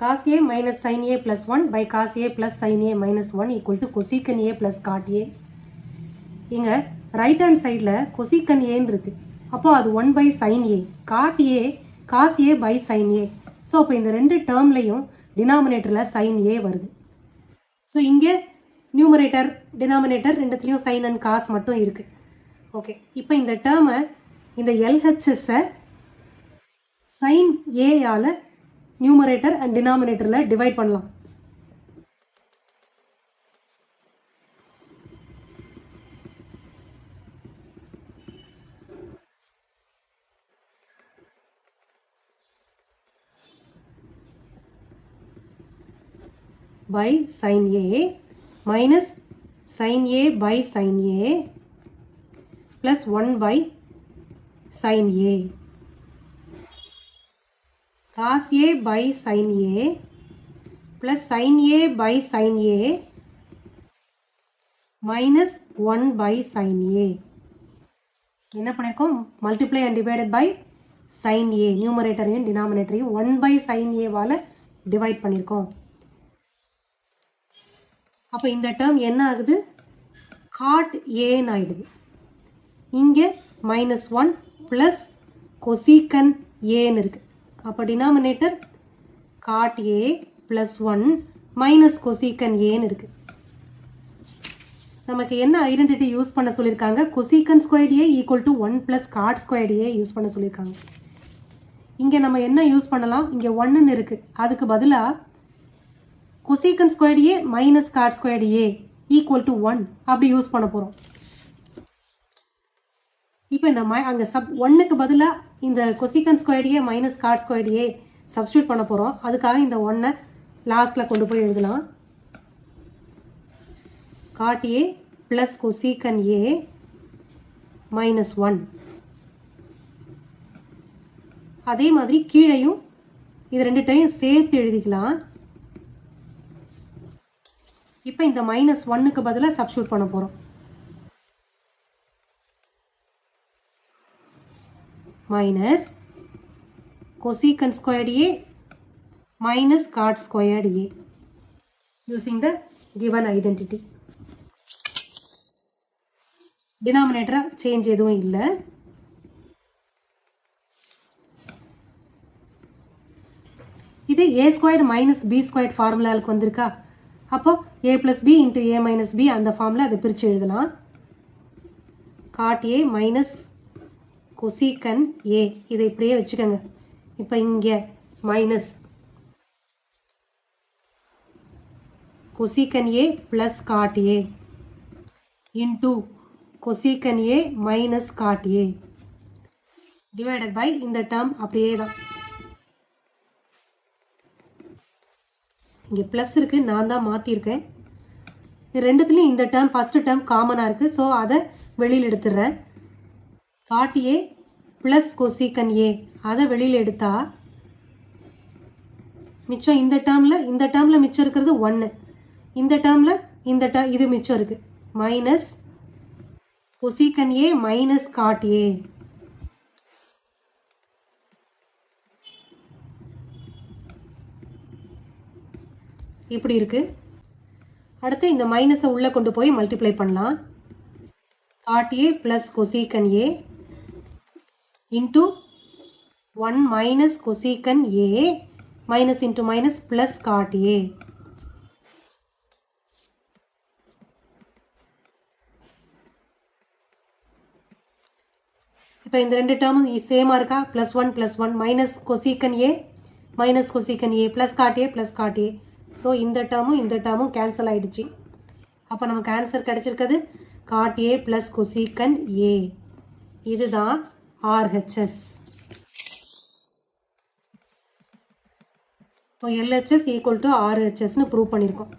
cos a minus sin a plus 1 by cos a plus sin a minus 1 equal to cosecant a plus cot a. இங்கே right hand சைடில் cosecant ஏன்னு இருக்குது. அப்போது அது 1 by sin a. cot a cos a by sin a. So அப்போ இந்த ரெண்டு டேர்ம்லையும் டினாமினேட்டரில் sin a வருது. ஸோ இங்கே நியூமரேட்டர் டினாமினேட்டர் ரெண்டுத்துலேயும் sin and cos மட்டும் இருக்குது. ஓகே, இப்போ இந்த டேர்மை இந்த LHSஐ sin a all numerator and டினாமினேட்டரில் டிவைட் பண்ணலாம். by sin a minus sin a by sin a plus 1 by sin a. cos a by sin a plus sin a by sin a minus 1 by sin a. என்ன பண்ணிருக்கோம்? multiply and divided by sin a. நியூமரேட்டரையும் டினாமினேட்டரையும் 1 by sin a வால divide பண்ணியிருக்கோம். அப்போ இந்த term என்ன ஆகுது? cot a ஆயிடுது. இங்கே -1 ப்ளஸ் cosecant a இருக்கு. அப்போ denominator cot a plus 1 minus cosecant a இருக்கு. நமக்கு என்ன ஐடென்டிட்டி யூஸ் பண்ண சொல்லியிருக்காங்க? cosecant squared a equal to 1 plus cot squared a use பண்ண சொல்லியிருக்காங்க. இங்கே நம்ம என்ன யூஸ் பண்ணலாம்? இங்கே 1ன்னு இருக்குது. அதுக்கு பதிலாக cosecant squared a minus cot squared a equal to 1 அப்படி யூஸ் பண்ண போகிறோம். இப்போ இந்த அங்கே 1க்கு பதிலாக இந்த cosecant squared a minus cot squared a substitute பண்ண போகிறோம். அதுக்காக இந்த 1ஐ லாஸ்ட்டில் கொண்டு போய் எழுதலாம். cot a plus cosecant a minus 1. அதே மாதிரி கீழையும் இது ரெண்டுட்டையும் சேர்த்து எழுதிக்கலாம். இப்போ இந்த -1க்கு பதிலாக சப்ஸ்டியூட் பண்ண போகிறோம். Minus cosecant squared a minus cot squared a using the given identity. டினாமினேட்டரா சேஞ்ச் எதுவும் இல்லை. இது a squared minus b squared ஃபார்முலாவுக்கு வந்திருக்கா? அப்போ a plus b into a minus b அந்த ஃபார்மில் அதை பிரித்து எழுதலாம். cot a minus cosecant a இதை இப்படியே வச்சுக்கோங்க. இப்போ இங்கே minus cosecant a plus cot a into cosecant a minus cot a divided by இந்த டேர்ம் அப்படியே தான். இங்கே ப்ளஸ் இருக்குது, நான் தான் மாற்றிருக்கேன். இது ரெண்டுத்துலேயும் இந்த டேர்ம் ஃபஸ்ட்டு டேர்ம் காமனாக இருக்குது. ஸோ அதை வெளியில் எடுத்துடுறேன். cot a plus cosecant a அதை வெளியில் எடுத்தா மிச்சம் இந்த டேர்மில் மிச்சம் இருக்கிறது 1. இந்த டேர்மில் இது மிச்சம் இருக்குது. Minus cosecant a minus cot a. இப்படி இருக்குது. அடுத்து இந்த மைனஸை உள்ளே கொண்டு போய் மல்டிப்ளை பண்ணலாம். cot a plus cosecant a into 1 minus cosecant a minus into minus plus cot a. இப்போ இந்த ரெண்டு டேர்மும் சேமாக இருக்கா? +1 minus cosecant a minus cosecant a plus cot a. So இந்த டேர்மும் கேன்சல் ஆகிடுச்சு. அப்போ நமக்கு ஆன்சர் கிடச்சிருக்கிறது cot a plus cosecant a. இதுதான் RHS. இப்போ LHS ஈக்குவல் டு RHSன்னு ப்ரூவ் பண்ணியிருக்கோம்.